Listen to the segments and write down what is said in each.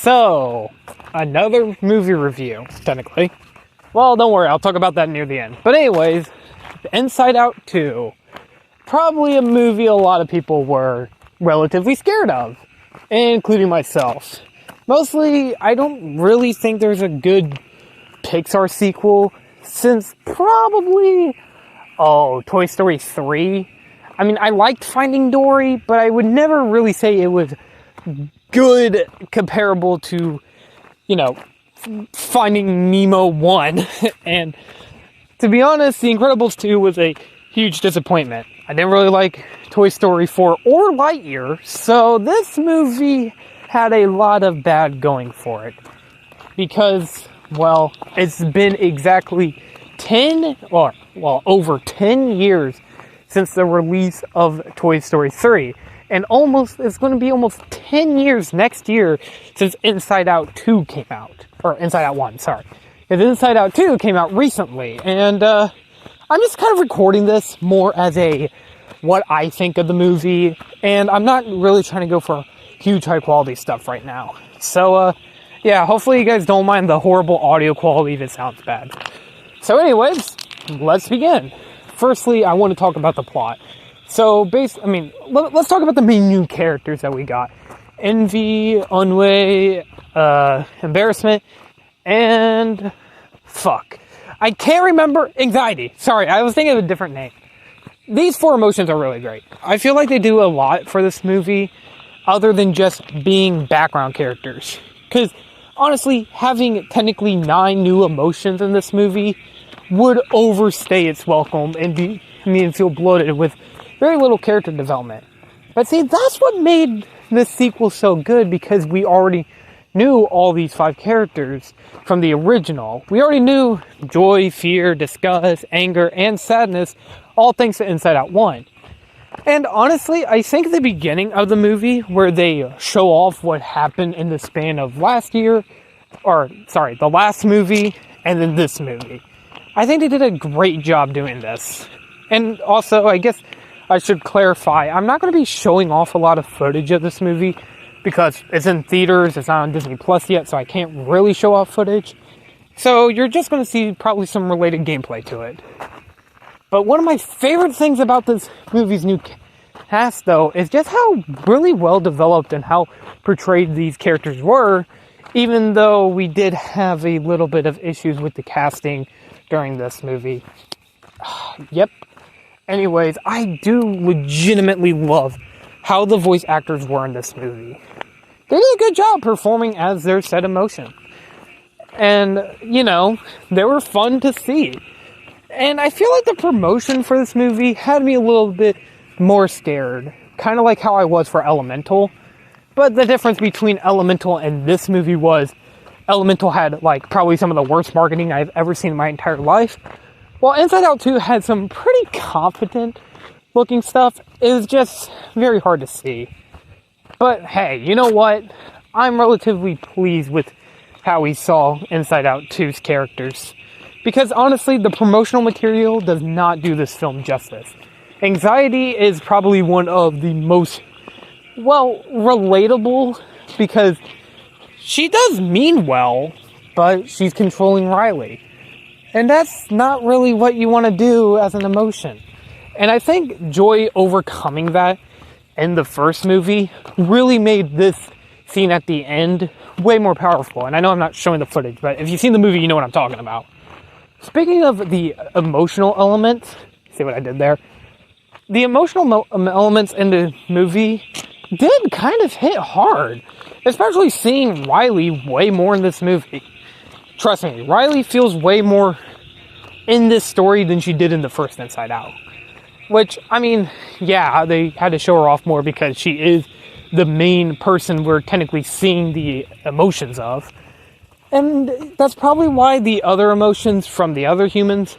So, another movie review, technically. Well, don't worry, I'll talk about that near the end. But anyways, Inside Out 2. Probably a movie a lot of people were relatively scared of, including myself. Mostly, I don't really think there's a good Pixar sequel since probably, Toy Story 3. I mean, I liked Finding Dory, but I would never really say it was good comparable to, Finding Nemo 1. And to be honest, The Incredibles 2 was a huge disappointment. I didn't really like Toy Story 4 or Lightyear, so this movie had a lot of bad going for it. Because, well, it's been exactly over 10 years since the release of Toy Story 3. And it's going to be almost 10 years next year since Inside Out 2 came out. Or Inside Out 1, sorry. Because Inside Out 2 came out recently. And I'm just kind of recording this more as what I think of the movie. And I'm not really trying to go for huge high quality stuff right now. So, hopefully you guys don't mind the horrible audio quality if it sounds bad. So anyways, let's begin. Firstly, I want to talk about the plot. So, let's talk about the main new characters that we got. Envy, Ennui, Embarrassment, and... I can't remember. Anxiety. Sorry, I was thinking of a different name. These 4 emotions are really great. I feel like they do a lot for this movie, other than just being background characters. Because, honestly, having technically 9 new emotions in this movie would overstay its welcome and feel bloated with very little character development. But see, that's what made this sequel so good, because we already knew all these 5 characters from the original. We already knew joy, fear, disgust, anger, and sadness, all thanks to Inside Out 1. And honestly, I think the beginning of the movie, where they show off what happened in the span of the last movie, and then this movie, I think they did a great job doing this. And also, I guess I should clarify, I'm not going to be showing off a lot of footage of this movie, because it's in theaters, it's not on Disney Plus yet, so I can't really show off footage. So you're just going to see probably some related gameplay to it. But one of my favorite things about this movie's new cast, though, is just how really well developed and how portrayed these characters were, even though we did have a little bit of issues with the casting during this movie. Yep. Anyways, I do legitimately love how the voice actors were in this movie. They did a good job performing as their said emotion. And, they were fun to see. And I feel like the promotion for this movie had me a little bit more scared. Kind of like how I was for Elemental. But the difference between Elemental and this movie was Elemental had, probably some of the worst marketing I've ever seen in my entire life. While Inside Out 2 had some pretty confident looking stuff, it was just very hard to see. But hey, you know what? I'm relatively pleased with how we saw Inside Out 2's characters. Because honestly, the promotional material does not do this film justice. Anxiety is probably one of the most, relatable, because she does mean well, but she's controlling Riley. And that's not really what you want to do as an emotion. And I think Joy overcoming that in the first movie really made this scene at the end way more powerful. And I know I'm not showing the footage, but if you've seen the movie, you know what I'm talking about. Speaking of the emotional elements, see what I did there? The emotional elements in the movie did kind of hit hard, especially seeing Riley way more in this movie. Trust me, Riley feels way more in this story than she did in the first Inside Out. Which, they had to show her off more because she is the main person we're technically seeing the emotions of. And that's probably why the other emotions from the other humans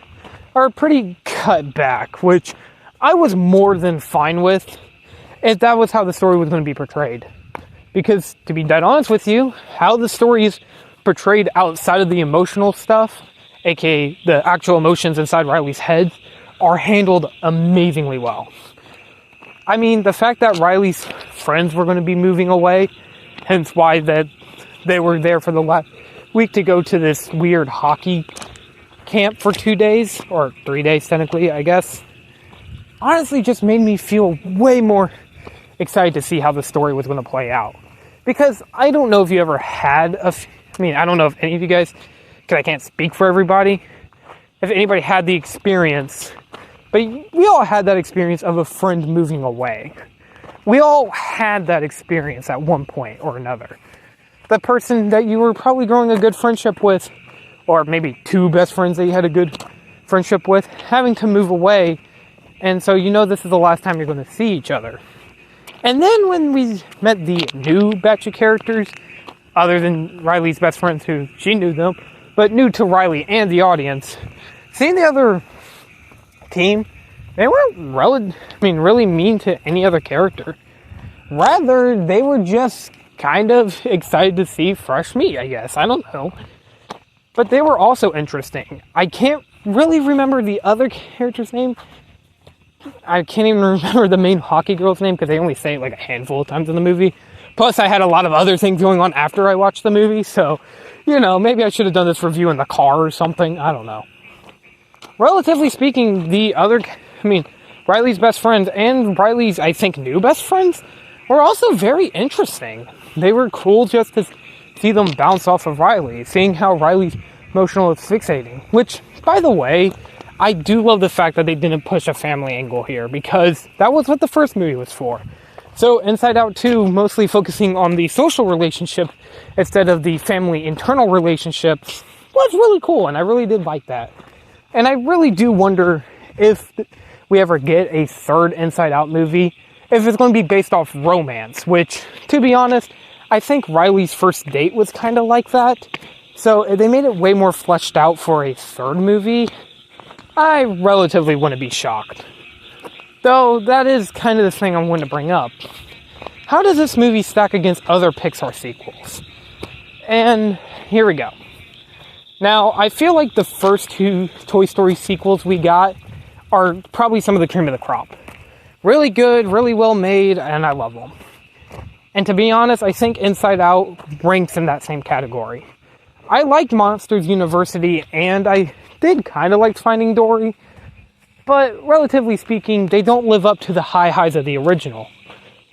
are pretty cut back, which I was more than fine with if that was how the story was going to be portrayed. Because, to be dead honest with you, how the story is portrayed outside of the emotional stuff, aka the actual emotions inside Riley's head, are handled amazingly well. The fact that Riley's friends were going to be moving away, hence why that they were there for the last week to go to this weird hockey camp for 2 days, or 3 days technically, I guess, honestly just made me feel way more excited to see how the story was going to play out. Because I don't know if you ever had I don't know if any of you guys, because I can't speak for everybody, if anybody had the experience, but we all had that experience of a friend moving away. We all had that experience at one point or another. The person that you were probably growing a good friendship with, or maybe two best friends that you had a good friendship with, having to move away, and so you know this is the last time you're going to see each other. And then when we met the new batch of characters, other than Riley's best friends who she knew them, but new to Riley and the audience, seeing the other team, they weren't really mean to any other character. Rather, they were just kind of excited to see fresh meat, I guess. I don't know. But they were also interesting. I can't really remember the other character's name. I can't even remember the main hockey girl's name because they only say it like a handful of times in the movie. Plus, I had a lot of other things going on after I watched the movie, so, maybe I should have done this review in the car or something. I don't know. Relatively speaking, Riley's best friends and Riley's, I think, new best friends were also very interesting. They were cool just to see them bounce off of Riley, seeing how Riley's emotional is fixating. Which, by the way, I do love the fact that they didn't push a family angle here, because that was what the first movie was for. So Inside Out 2, mostly focusing on the social relationship instead of the family internal relationships, was really cool, and I really did like that. And I really do wonder if we ever get a third Inside Out movie, if it's going to be based off romance, which, to be honest, I think Riley's first date was kind of like that. So if they made it way more fleshed out for a third movie, I relatively wouldn't be shocked. Though, that is kind of the thing I want to bring up. How does this movie stack against other Pixar sequels? And here we go. Now, I feel like the first two Toy Story sequels we got are probably some of the cream of the crop. Really good, really well made, and I love them. And to be honest, I think Inside Out ranks in that same category. I liked Monsters University, and I did kind of like Finding Dory, but relatively speaking, they don't live up to the high highs of the original.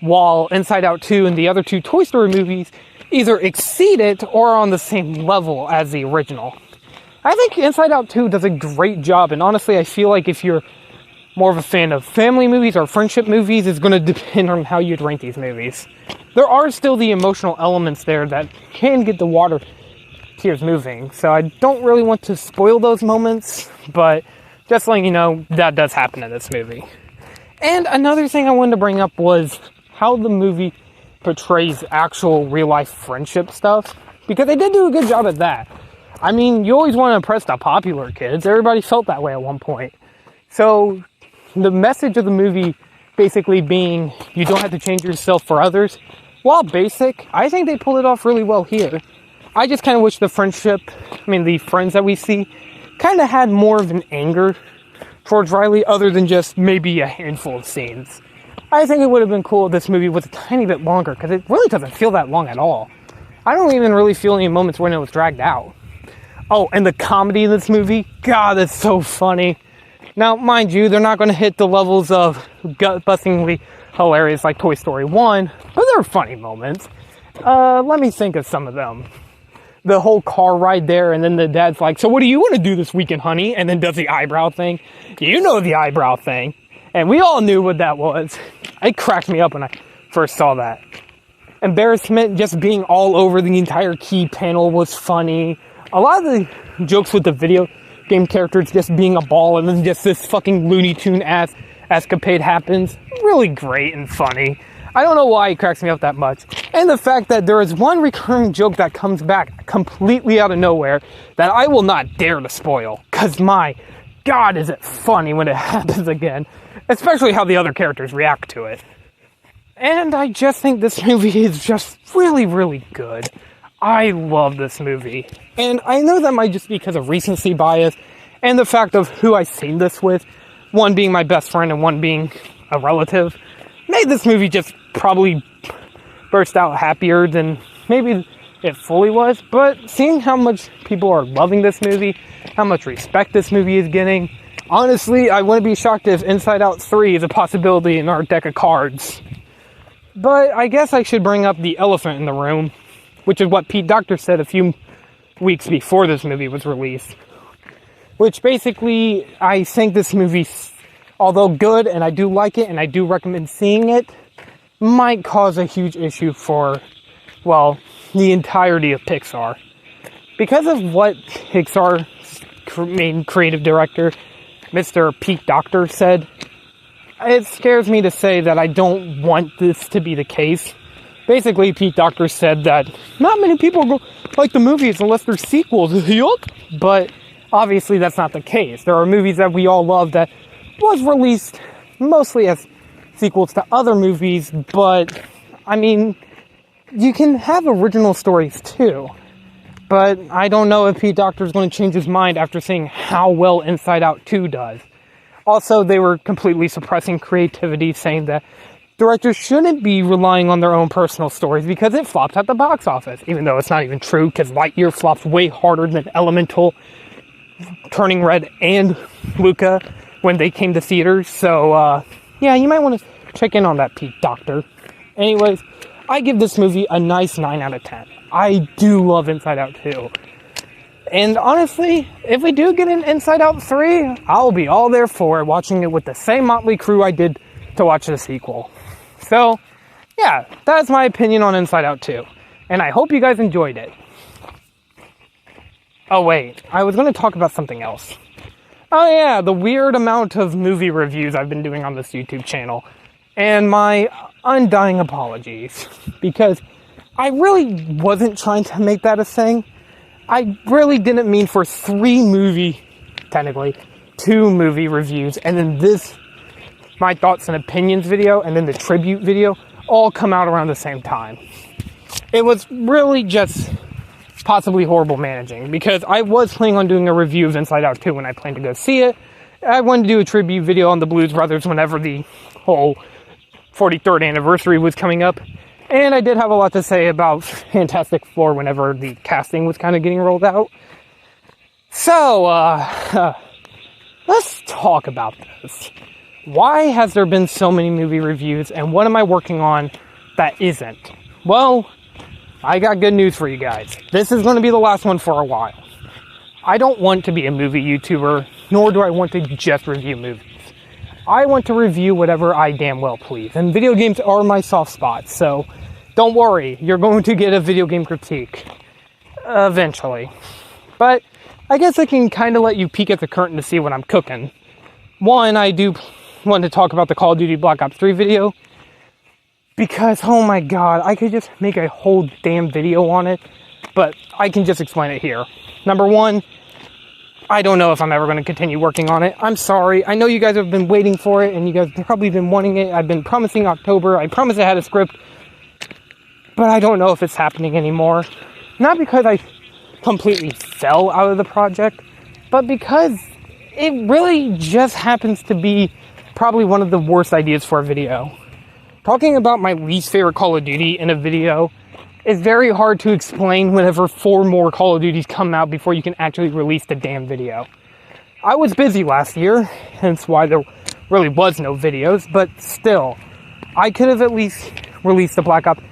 While Inside Out 2 and the other two Toy Story movies either exceed it or are on the same level as the original. I think Inside Out 2 does a great job, and honestly, I feel like if you're more of a fan of family movies or friendship movies, it's going to depend on how you'd rank these movies. There are still the emotional elements there that can get the water tears moving, so I don't really want to spoil those moments, but just letting you know, that does happen in this movie. And another thing I wanted to bring up was how the movie portrays actual real-life friendship stuff, because they did do a good job at that. You always want to impress the popular kids. Everybody felt that way at one point. So, the message of the movie basically being, you don't have to change yourself for others, while basic, I think they pulled it off really well here. I just kind of wish the friends that we see kind of had more of an anger towards Riley other than just maybe a handful of scenes. I think it would have been cool if this movie was a tiny bit longer, because it really doesn't feel that long at all. I don't even really feel any moments when it was dragged out. Oh, and the comedy in this movie, God, it's so funny. Now, mind you, they're not going to hit the levels of gut-bustingly hilarious like Toy Story 1, but there are funny moments. Let me think of some of them. The whole car ride there, and then the dad's like, so what do you want to do this weekend, honey? And then does the eyebrow thing. You know the eyebrow thing. And we all knew what that was. It cracked me up when I first saw that. Embarrassment just being all over the entire key panel was funny. A lot of the jokes with the video game characters just being a ball and then just this fucking Looney Tune ass escapade happens. Really great and funny. I don't know why it cracks me up that much. And the fact that there is one recurring joke that comes back completely out of nowhere that I will not dare to spoil. Because my God, is it funny when it happens again. Especially how the other characters react to it. And I just think this movie is just really, really good. I love this movie. And I know that might just be because of recency bias and the fact of who I've seen this with, one being my best friend and one being a relative, made this movie just probably burst out happier than maybe it fully was, but seeing how much people are loving this movie, how much respect this movie is getting, honestly, I wouldn't be shocked if Inside Out 3 is a possibility in our deck of cards. But I guess I should bring up the elephant in the room, which is what Pete Docter said a few weeks before this movie was released. Which basically, I think this movie, although good, and I do like it, and I do recommend seeing it, might cause a huge issue for, well, the entirety of Pixar. Because of what Pixar's main creative director, Mr. Pete Docter, said, it scares me to say that I don't want this to be the case. Basically, Pete Docter said that not many people like the movies unless they're sequels. But obviously that's not the case. There are movies that we all love that was released mostly as sequels to other movies, but I mean, you can have original stories too. But I don't know if Pete Docter is going to change his mind after seeing how well Inside Out 2 does. Also, they were completely suppressing creativity, saying that directors shouldn't be relying on their own personal stories because it flops at the box office. Even though it's not even true, because Lightyear flopped way harder than Elemental, Turning Red, and Luca when they came to theaters. So, yeah, you might want to check in on that, Pete Docter. Anyways, I give this movie a nice 9 out of 10. I do love Inside Out 2. And honestly, if we do get an Inside Out 3, I'll be all there for it, watching it with the same motley crew I did to watch the sequel. So, yeah, that's my opinion on Inside Out 2. And I hope you guys enjoyed it. Oh wait, I was going to talk about something else. Oh yeah, the weird amount of movie reviews I've been doing on this YouTube channel. And my undying apologies. Because I really wasn't trying to make that a thing. I really didn't mean for 2 movie reviews, and then this, my thoughts and opinions video, and then the tribute video, all come out around the same time. It was really just possibly horrible managing, because I was planning on doing a review of Inside Out 2 when I planned to go see it. I wanted to do a tribute video on the Blues Brothers whenever the whole 43rd anniversary was coming up. And I did have a lot to say about Fantastic Four whenever the casting was kind of getting rolled out. So, let's talk about this. Why has there been so many movie reviews, and what am I working on that isn't? Well, I got good news for you guys. This is going to be the last one for a while. I don't want to be a movie YouTuber, nor do I want to just review movies. I want to review whatever I damn well please, and video games are my soft spot, so don't worry, you're going to get a video game critique. Eventually. But I guess I can kind of let you peek at the curtain to see what I'm cooking. One, I do want to talk about the Call of Duty Black Ops 3 video, because, oh my god, I could just make a whole damn video on it, but I can just explain it here. Number one, I don't know if I'm ever going to continue working on it. I'm sorry. I know you guys have been waiting for it, and you guys have probably been wanting it. I've been promising October. I promised I had a script, but I don't know if it's happening anymore. Not because I completely fell out of the project, but because it really just happens to be probably one of the worst ideas for a video. Talking about my least favorite Call of Duty in a video is very hard to explain whenever 4 more Call of Duties come out before you can actually release the damn video. I was busy last year, hence why there really was no videos, but still, I could have at least released the Black Ops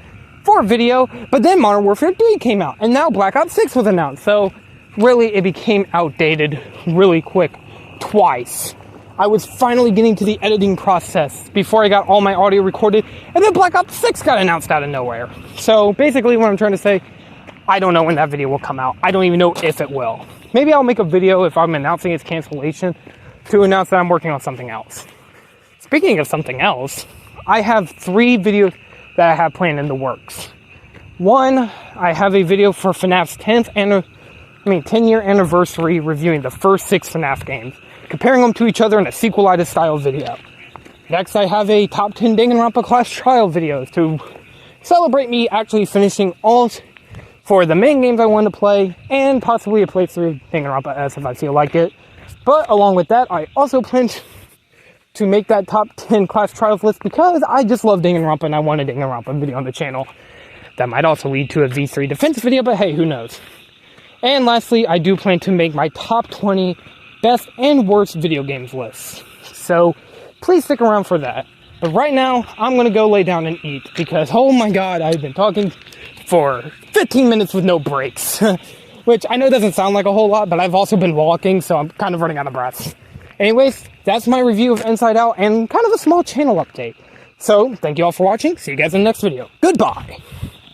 4 video, but then Modern Warfare 3 came out, and now Black Ops 6 was announced, so really it became outdated really quick, twice. I was finally getting to the editing process before I got all my audio recorded, and then Black Ops 6 got announced out of nowhere. So basically what I'm trying to say, I don't know when that video will come out. I don't even know if it will. Maybe I'll make a video if I'm announcing its cancellation to announce that I'm working on something else. Speaking of something else, I have 3 videos that I have planned in the works. One, I have a video for FNAF's 10-year anniversary reviewing the first 6 FNAF games, comparing them to each other in a sequelitis style video. Next, I have a top 10 Danganronpa Class Trial videos to celebrate me actually finishing all 4 of the main games I wanted to play, and possibly a playthrough of Danganronpa S if I feel like it. But along with that, I also plan to make that top 10 Class Trials list because I just love Danganronpa and I want a Danganronpa video on the channel. That might also lead to a V3 defense video, but hey, who knows. And lastly, I do plan to make my top 20 best and worst video games lists. So please stick around for that. But right now, I'm going to go lay down and eat because, oh my god, I've been talking for 15 minutes with no breaks. Which I know doesn't sound like a whole lot, but I've also been walking, so I'm kind of running out of breath. Anyways, that's my review of Inside Out and kind of a small channel update. So, thank you all for watching. See you guys in the next video. Goodbye!